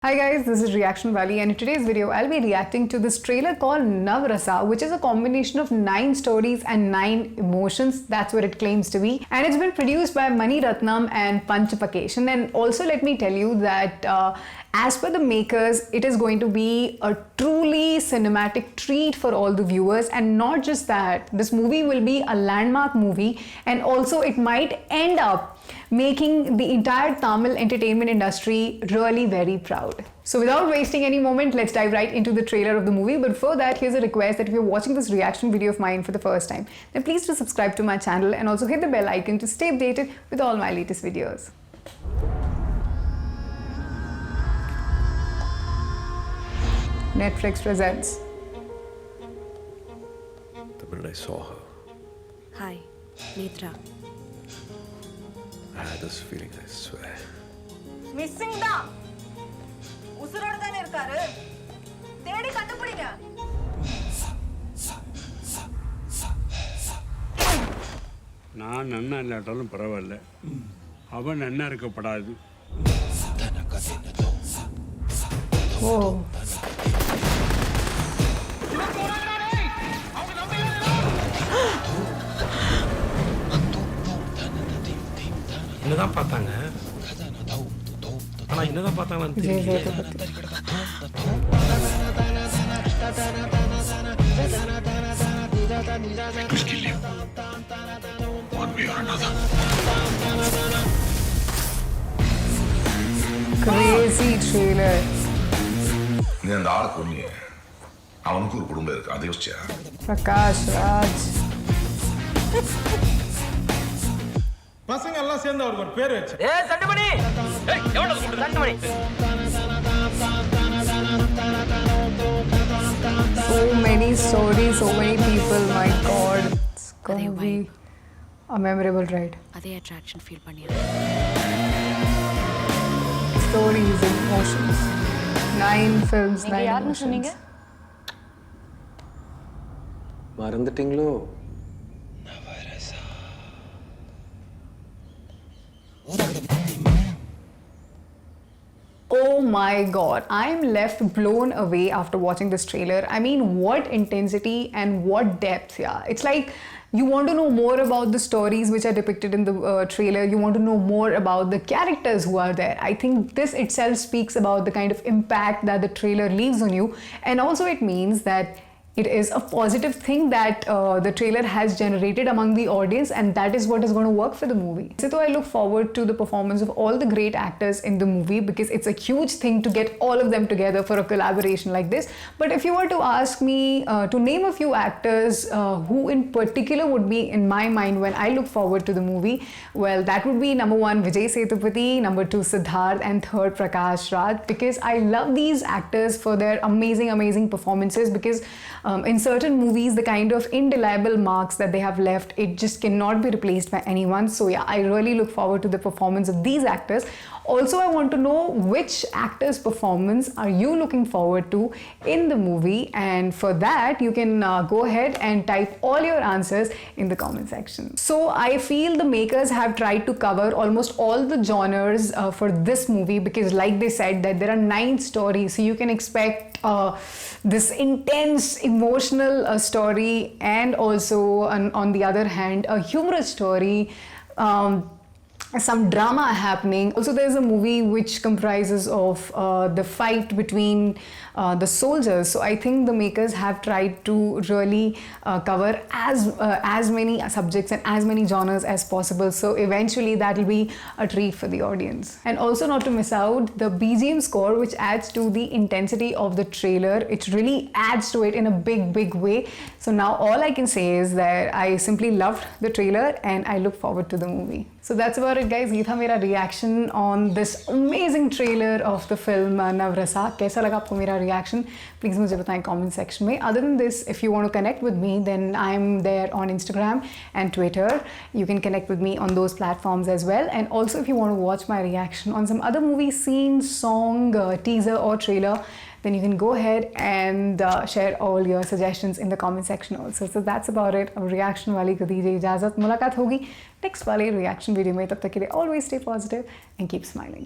Hi guys, this is Reaction Valley, and in today's video I'll be reacting to this trailer called Navrasa, which is a combination of 9 stories and 9 emotions. That's what it claims to be, and it's been produced by Mani Ratnam and Panch Pakesh. And also let me tell you that as per the makers, it is going to be a truly cinematic treat for all the viewers. And not just that, this movie will be a landmark movie, and also it might end up making the entire Tamil entertainment industry really very proud. So without wasting any moment, let's dive right into the trailer of the movie. But before that, here's a request that if you're watching this reaction video of mine for the first time, then please do subscribe to my channel and also hit the bell icon to stay updated with all my latest videos. Netflix presents. The minute I saw her, Hi, Netra. I had this feeling, I swear. Missing தான் உசுரோட தானே இருக்காரு தேடி கண்டுபிடிங்க நான் நன்னா இல்லாட்டாலும் பரவாயில்ல அவன் நன்னா இருக்கப்படாது Oh. என்னதான் பார்த்தாங்க ஆனா என்னதான் பார்த்தாங்கன்னு தெரியல Crazy trailer. நீ அந்த ஆளை கொன்னியே அவனுக்கு ஒரு குடும்பம் இருக்கு அதை யோசிச்சியா Prakash Raj. பசங்க எல்லாம் சேர்ந்து அவருக்கு ஒரு பேர் வச்சு So many stories, so many people, my god. It's gonna be a memorable ride. அதே அட்ராக்ஷன் ஃபீல் பண்ணியா Stories, emotions. 9 films, 9 யாருன்னு emotions. சொன்னீங்க மறந்துட்டீங்களோ? Oh my god, I'm left blown away after watching this trailer. I mean, what intensity and what depth, yeah. It's like you want to know more about the stories which are depicted in the trailer. You want to know more about the characters who are there. I think this itself speaks about the kind of impact that the trailer leaves on you. And also it means that it is a positive thing that the trailer has generated among the audience, and that is what is going to work for the movie. So I look forward to the performance of all the great actors in the movie, because it's a huge thing to get all of them together for a collaboration like this. But if you were to ask me to name a few actors who in particular would be in my mind when I look forward to the movie, well, that would be number 1 Vijay Sethupathi, number 2 Siddharth, and 3rd Prakash Raj, because I love these actors for their amazing performances. Because in certain movies, the kind of indelible marks that they have left, it just cannot be replaced by anyone. So yeah, I really look forward to the performance of these actors. Also, I want to know which actor's performance are you looking forward to in the movie, and for that you can go ahead and type all your answers in the comment section. So I feel the makers have tried to cover almost all the genres for this movie, because like they said that there are 9 stories, so you can expect this intense emotional story, and also on the other hand a humorous story, some drama happening. Also, there's a movie which comprises of the fight between the soldiers. So I think the makers have tried to really cover as many subjects and as many genres as possible. So eventually that will be a treat for the audience. And also, not to miss out the BGM score, which adds to the intensity of the trailer. It really adds to it in a big way. So now all I can say is that I simply loved the trailer and I look forward to the movie. So that's about it, guys. ये था मेरा reaction on this amazing trailer of the film Navrasa. कैसा लगा आपको मेरा reaction? Please मुझे बताएं comment section में. Other than this, if you want to connect with me, then I'm there on Instagram and Twitter. You can connect with me on those platforms as well. And also, if you want to watch my reaction on some other movie scene, song, teaser or trailer, then you can go ahead and share all your suggestions in the comment section also. So that's about it. अब reaction वाली को दीजिए इजाज़त. मुलाकात होगी next वाले reaction video में. तब तक के लिए always stay positive and keep smiling.